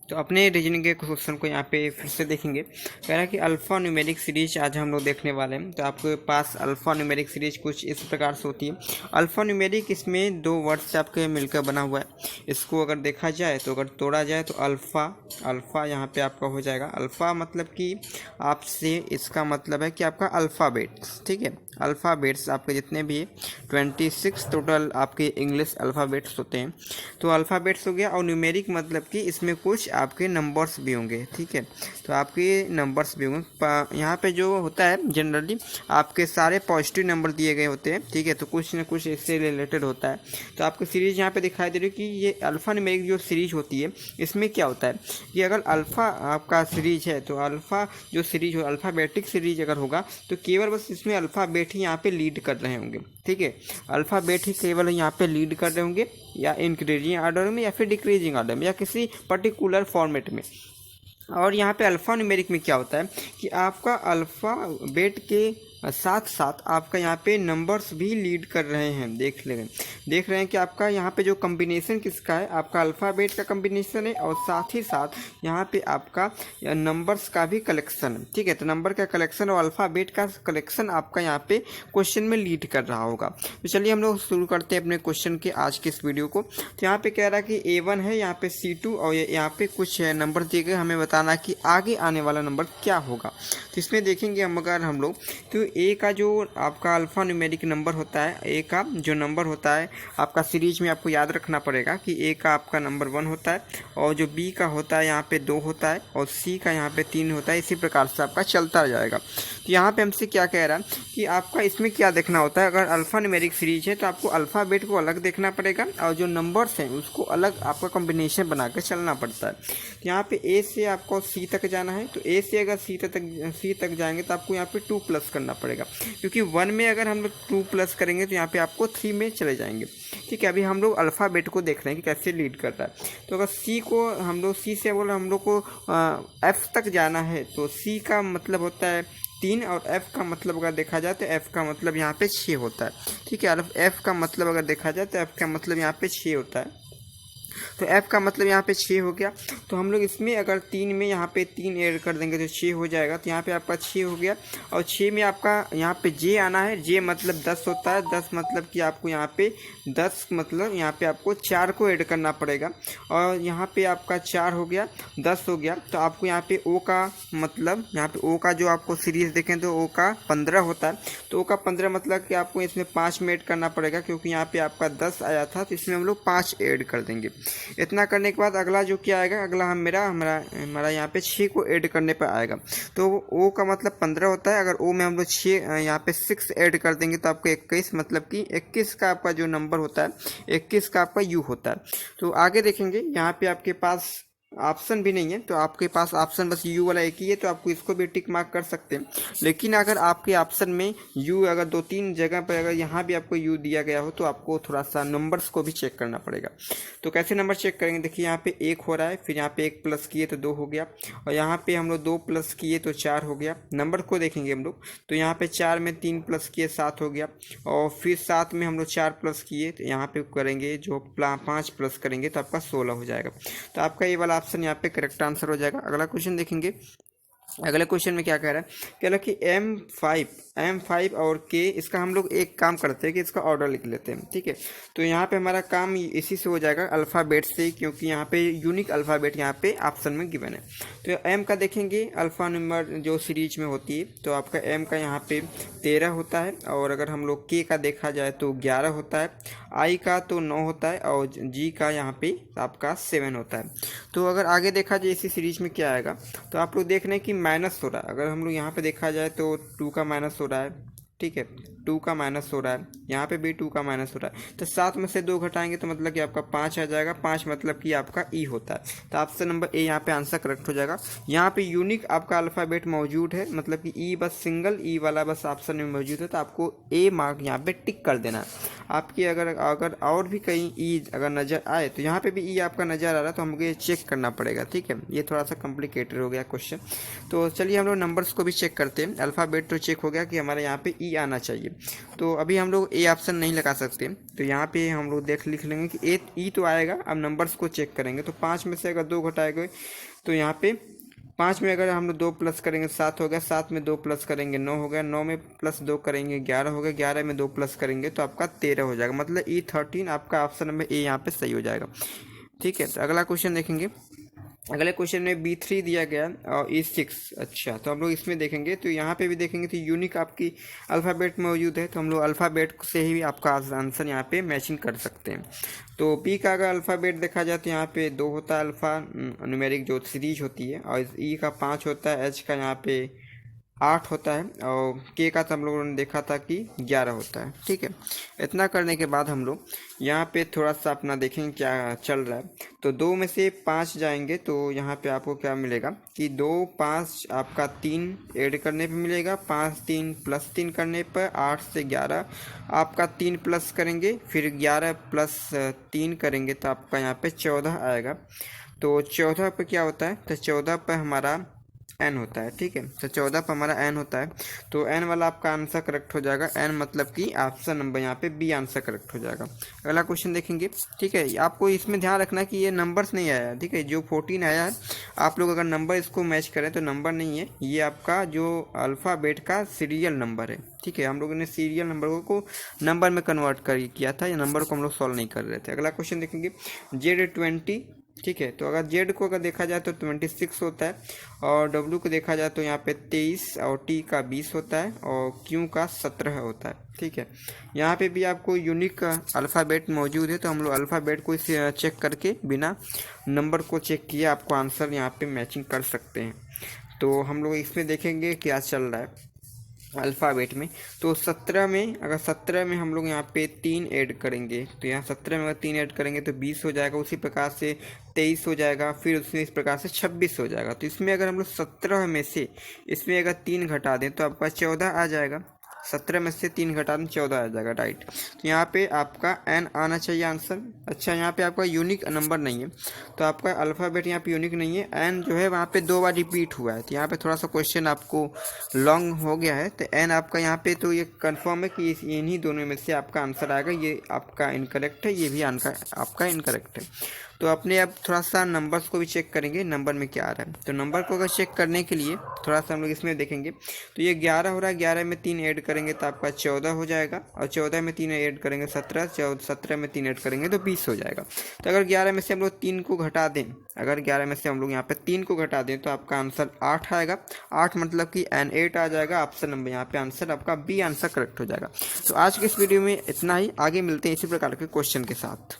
तो अपने रीजनिंग के क्वेश्चन को यहाँ पे फिर से देखेंगे। कह रहा है कि अल्फ़ा न्यूमेरिक सीरीज आज हम लोग देखने वाले हैं। तो आपके पास अल्फ़ा न्यूमेरिक सीरीज कुछ इस प्रकार से होती है। अल्फ़ा न्यूमेरिक इसमें दो वर्ड से आपके मिलकर बना हुआ है। इसको अगर देखा जाए तो अगर तोड़ा जाए तो अल्फ़ा यहाँ पे आपका हो जाएगा। अल्फ़ा मतलब कि आपसे इसका मतलब है कि आपका अल्फ़ाबेट्स, ठीक है। अल्फ़ाबेट्स आपके जितने भी 26 टोटल आपके इंग्लिश अल्फ़ाबेट्स होते हैं। तो अल्फ़ाबेट्स हो गया, और न्यूमेरिक मतलब कि इसमें कुछ आपके नंबर्स भी होंगे, ठीक है। तो आपके नंबर्स भी होंगे। यहाँ पे जो होता है जनरली आपके सारे पॉजिटिव नंबर दिए गए होते हैं, ठीक है। तो कुछ ना कुछ इससे रिलेटेड होता है। तो आपको सीरीज यहाँ पे दिखाई दे रही है कि ये अल्फ़ा न्यूमेरिक जो सीरीज होती है इसमें क्या होता है कि अगर अल्फ़ा आपका सीरीज है तो अल्फ़ा जो सीरीज हो अल्फ़ाबेटिक सीरीज अगर होगा तो केवल बस इसमें अल्फ़ाबेट ही यहाँ पे लीड कर रहे होंगे, ठीक है। अल्फ़ाबेट ही केवल यहाँ पे लीड कर रहे होंगे, या इंक्रीजिंग ऑर्डर में या फिर डिक्रीजिंग ऑर्डर में या किसी पर्टिकुलर फॉर्मेट में। और यहाँ पे अल्फ़ा न्यूमेरिक में क्या होता है कि आपका अल्फ़ाबेट के साथ साथ आपका यहाँ पे नंबर्स भी लीड कर रहे हैं। देख रहे हैं कि आपका यहाँ पे जो कम्बिनेशन किसका है, आपका अल्फ़ाबेट का कम्बिनेशन है और साथ ही साथ यहाँ पे आपका नंबर्स का भी कलेक्शन है, ठीक है। तो नंबर का कलेक्शन और अल्फ़ाबेट का कलेक्शन आपका यहाँ पे क्वेश्चन में लीड कर रहा होगा। तो चलिए हम लोग शुरू करते हैं अपने क्वेश्चन के आज के इस वीडियो को। तो यहाँ पे कह रहा है कि A1 है, यहाँ पे C2 और यहाँ पे कुछ नंबर दिए गए, हमें बताना कि आगे आने वाला नंबर क्या होगा। तो इसमें देखेंगे हम लोग तो ए का जो आपका अल्फ़ा न्यूमेरिक नंबर होता है, ए का जो नंबर होता है आपका सीरीज में आपको याद रखना पड़ेगा कि ए का आपका नंबर 1 होता है, और जो बी का होता है यहाँ पे 2 होता है, और सी का यहाँ पे 3 होता है। इसी प्रकार से आपका चलता जाएगा। तो यहाँ पे हमसे क्या कह रहा है कि आपका इसमें क्या देखना होता है, अगर अल्फ़ा न्यूमेरिक सीरीज है तो आपको अल्फ़ाबेट को अलग देखना पड़ेगा और जो नंबर्स हैं उसको अलग आपका कॉम्बिनेशन बना कर चलना पड़ता है। तो यहाँ पे ए से आपको सी तक जाना है, तो ए से अगर सी तक जाएंगे तो आपको यहाँ पे 2 प्लस करना पड़ेगा, क्योंकि 1 में अगर हम लोग 2 प्लस करेंगे तो यहाँ पे आपको 3 में चले जाएंगे, ठीक है। अभी हम लोग अल्फ़ाबेट को देख रहे हैं कि कैसे लीड करता है। तो अगर सी को हम लोग सी से बोला हम लोग को एफ तक जाना है, तो सी का मतलब होता है 3 और एफ का मतलब अगर देखा जाए तो एफ का मतलब यहाँ पे 6 होता है, ठीक है। एफ का मतलब अगर देखा जाए तो एफ का मतलब यहाँ पे 6 होता है। तो f का मतलब यहाँ पे 6 हो गया। तो हम लोग इसमें अगर 3 में यहाँ पे 3 ऐड कर देंगे तो 6 हो जाएगा। तो यहाँ पे आपका 6 हो गया, और 6 में आपका यहाँ पे j आना है। j मतलब 10 होता है। 10 मतलब कि आपको यहाँ पे 10 मतलब यहाँ पे आपको 4 को ऐड करना पड़ेगा, और यहाँ पे आपका 4 हो गया, 10 हो गया। तो आपको यहाँ पे o का मतलब यहाँ पे o का जो आपको सीरीज देखें तो o का 15 होता है। तो o का 15 मतलब कि आपको इसमें 5 में ऐड करना पड़ेगा, क्योंकि यहाँ पे आपका 10 आया था तो इसमें हम लोग 5 ऐड कर देंगे। इतना करने के बाद अगला जो क्या आएगा, अगला हमारा यहाँ पे 6 को ऐड करने पर आएगा। तो ओ का मतलब 15 होता है। अगर ओ में हम लोग 6 यहाँ पे 6 ऐड कर देंगे तो आपको 21, मतलब कि 21 का आपका जो नंबर होता है 21 का आपका यू होता है। तो आगे देखेंगे यहाँ पे आपके पास ऑप्शन भी नहीं है, तो आपके पास ऑप्शन बस यू वाला एक ही है, तो आपको इसको भी टिक मार्क कर सकते हैं। लेकिन अगर आपके ऑप्शन में यू अगर 2-3 जगह पर अगर यहाँ भी आपको यू दिया गया हो तो आपको थोड़ा सा नंबर्स को भी चेक करना पड़ेगा। तो कैसे नंबर चेक करेंगे, देखिए यहाँ पे 1 हो रहा है, फिर यहाँ पे 1 प्लस किए तो 2 हो गया, और यहाँ पे हम लोग 2 प्लस किए तो 4 हो गया। नंबर को देखेंगे हम लोग, तो यहाँ पे 4 में 3 प्लस किए 7 हो गया, और फिर 7 में हम लोग 4 प्लस किए तो यहाँ पे करेंगे जो 5 प्लस करेंगे तो आपका 16 हो जाएगा। तो आपका ये वाला ऑप्शन यहाँ पे करेक्ट आंसर हो जाएगा। अगला क्वेश्चन देखेंगे। अगले क्वेश्चन में क्या कह रहा है, कह रहा है कि M5 और K, इसका हम लोग एक काम करते हैं कि इसका ऑर्डर लिख लेते हैं, ठीक है। तो यहाँ पे हमारा काम इसी से हो जाएगा, अल्फ़ाबेट से, क्योंकि यहाँ पे यूनिक अल्फ़ाबेट यहाँ पे ऑप्शन में गिवन है। तो M का देखेंगे, अल्फ़ा नंबर जो सीरीज में होती है तो आपका M का यहाँ पे 13 होता है, और अगर हम लोग K का देखा जाए तो 11 होता है, I का तो 9 होता है, और G का यहाँ पे आपका 7 होता है। तो अगर आगे देखा जाए इसी सीरीज में क्या आएगा, तो आप लोग देख रहे हैं कि माइनस हो रहा है। अगर हम लोग यहाँ पे देखा जाए तो 2 का माइनस हो रहा है, ठीक है, 2 का माइनस हो रहा है, यहाँ पे भी 2 का माइनस हो रहा है। तो 7 में से 2 घटाएंगे तो मतलब कि आपका 5 आ जाएगा। 5 मतलब कि आपका ई होता है। तो ऑप्शन नंबर ए यहाँ पे आंसर करेक्ट हो जाएगा। यहाँ पे यूनिक आपका अल्फ़ाबेट मौजूद है, मतलब कि ई बस सिंगल ई वाला बस ऑप्शन में मौजूद है, तो आपको ए मार्क यहाँ पे टिक कर देना है। आपकी अगर और भी कहीं ई अगर नज़र आए तो यहाँ पे भी ई आपका नज़र आ रहा है तो हमको ये चेक करना पड़ेगा, ठीक है। ये थोड़ा सा कॉम्प्लिकेटेड हो गया क्वेश्चन। तो चलिए हम लोग नंबर्स को भी चेक करते हैं। अल्फ़ाबेट तो चेक हो गया कि हमारे यहाँ पे ई ई आना चाहिए। तो अभी हम लोग ए ऑप्शन नहीं लगा सकते, तो यहाँ पे हम लोग लिख लेंगे कि ए ई तो आएगा। अब नंबर्स को चेक करेंगे तो 5 में से अगर 2 घटाएंगे तो यहाँ पे 5 में अगर हम लोग 2 प्लस करेंगे 7 हो गया, 7 में 2 प्लस करेंगे 9 हो गया, 9 में प्लस 2 करेंगे 11 हो गया, 11 में 2 प्लस करेंगे तो आपका 13 हो जाएगा। मतलब E13 आपका ऑप्शन नंबर ए यहाँ पे सही हो जाएगा। ठीक है, तो अगला क्वेश्चन देखेंगे। अगले क्वेश्चन में B3 दिया गया और E6। अच्छा, तो हम लोग इसमें देखेंगे तो यहाँ पे भी देखेंगे तो यूनिक आपकी अल्फ़ाबेट मौजूद है, तो हम लोग अल्फ़ाबेट से ही आपका आंसर यहाँ पे मैचिंग कर सकते हैं। तो पी का अगर अल्फ़ाबेट देखा जाए तो यहाँ पे 2 होता है अल्फ़ा न्यूमेरिक जो सीरीज होती है, और ई का 5 होता है, एच का यहाँ पे 8 होता है, और के का तो हम लोगों ने देखा था कि 11 होता है। ठीक है, इतना करने के बाद हम लोग यहाँ पे थोड़ा सा अपना देखेंगे क्या चल रहा है। तो 2 में से 5 जाएंगे तो यहाँ पे आपको क्या मिलेगा कि 2 5 आपका 3 ऐड करने पे मिलेगा, 5 3 प्लस 3 करने पर 8 से 11 आपका 3 प्लस करेंगे, फिर 11 प्लस 3 करेंगे तो आपका यहाँ पे 14 आएगा। तो 14 पे क्या होता है, तो 14 पे हमारा एन होता है। ठीक है, तो 14 पर हमारा एन होता है, तो एन वाला आपका आंसर करेक्ट हो जाएगा। एन मतलब कि ऑप्शन नंबर यहाँ पे बी आंसर करेक्ट हो जाएगा। अगला क्वेश्चन देखेंगे। ठीक है, आपको इसमें ध्यान रखना है कि ये नंबर्स नहीं आया है। ठीक है, जो 14 आया है आप लोग अगर नंबर इसको मैच करें तो नंबर नहीं है, ये आपका जो अल्फ़ाबेट का सीरियल नंबर है। ठीक है, हम लोगों ने सीरियल नंबर को नंबर में कन्वर्ट किया था, ये नंबर को हम लोग सॉल्व नहीं कर रहे थे। अगला क्वेश्चन देखेंगे Z20। ठीक है, तो अगर जेड को अगर देखा जाए तो 26 होता है, और डब्ल्यू को देखा जाए तो यहाँ पे 23, और टी का 20 होता है, और क्यू का 17 होता है। ठीक है, यहाँ पे भी आपको यूनिक अल्फ़ाबेट मौजूद है, तो हम लोग अल्फ़ाबेट को चेक करके बिना नंबर को चेक किए आपको आंसर यहाँ पे मैचिंग कर सकते हैं। तो हम लोग इसमें देखेंगे क्या चल रहा है अल्फ़ाबेट में। तो 17 में अगर 17 में हम लोग यहाँ पे 3 ऐड करेंगे तो यहाँ 17 में अगर 3 ऐड करेंगे तो 20 हो जाएगा। उसी प्रकार से 23 हो जाएगा, फिर उसमें इस प्रकार से 26 हो जाएगा। तो इसमें अगर हम लोग 17 में से इसमें अगर 3 घटा दें तो आपका 14 आ जाएगा। 17 में से 3 घटा दें 14 आ जाएगा, राइट। तो यहाँ पे आपका एन आना चाहिए आंसर। अच्छा, यहाँ पे आपका यूनिक नंबर नहीं है, तो आपका अल्फ़ाबेट यहाँ पे यूनिक नहीं है। एन जो है वहाँ पे 2 बार रिपीट हुआ है, तो यहाँ पे थोड़ा सा क्वेश्चन आपको लॉन्ग हो गया है। तो एन आपका यहाँ पे तो ये कंफर्म है कि इन्हीं दोनों में से आपका आंसर आएगा। ये आपका इनकरेक्ट है, ये भी आपका इनकरेक्ट है। तो अपने अब थोड़ा सा नंबर्स को भी चेक करेंगे, नंबर में क्या आ रहा है। तो नंबर को अगर चेक करने के लिए थोड़ा सा हम लोग इसमें देखेंगे तो ये 11 हो रहा है, 11 में 3 ऐड करेंगे तो आपका 14 हो जाएगा, और 14 में 3 ऐड करेंगे 17, 17 में 3 ऐड करेंगे तो 20 हो जाएगा। तो अगर 11 में से हम लोग 3 को घटा दें, अगर 11 में से हम लोग यहाँ पे 3 को घटा दें तो आपका आंसर 8 आएगा। 8 मतलब कि एन 8 आ जाएगा। ऑप्शन नंबर यहाँ पे आंसर आपका बी आंसर करेक्ट हो जाएगा। तो आज के इस वीडियो में इतना ही, आगे मिलते हैं इसी प्रकार के क्वेश्चन के साथ।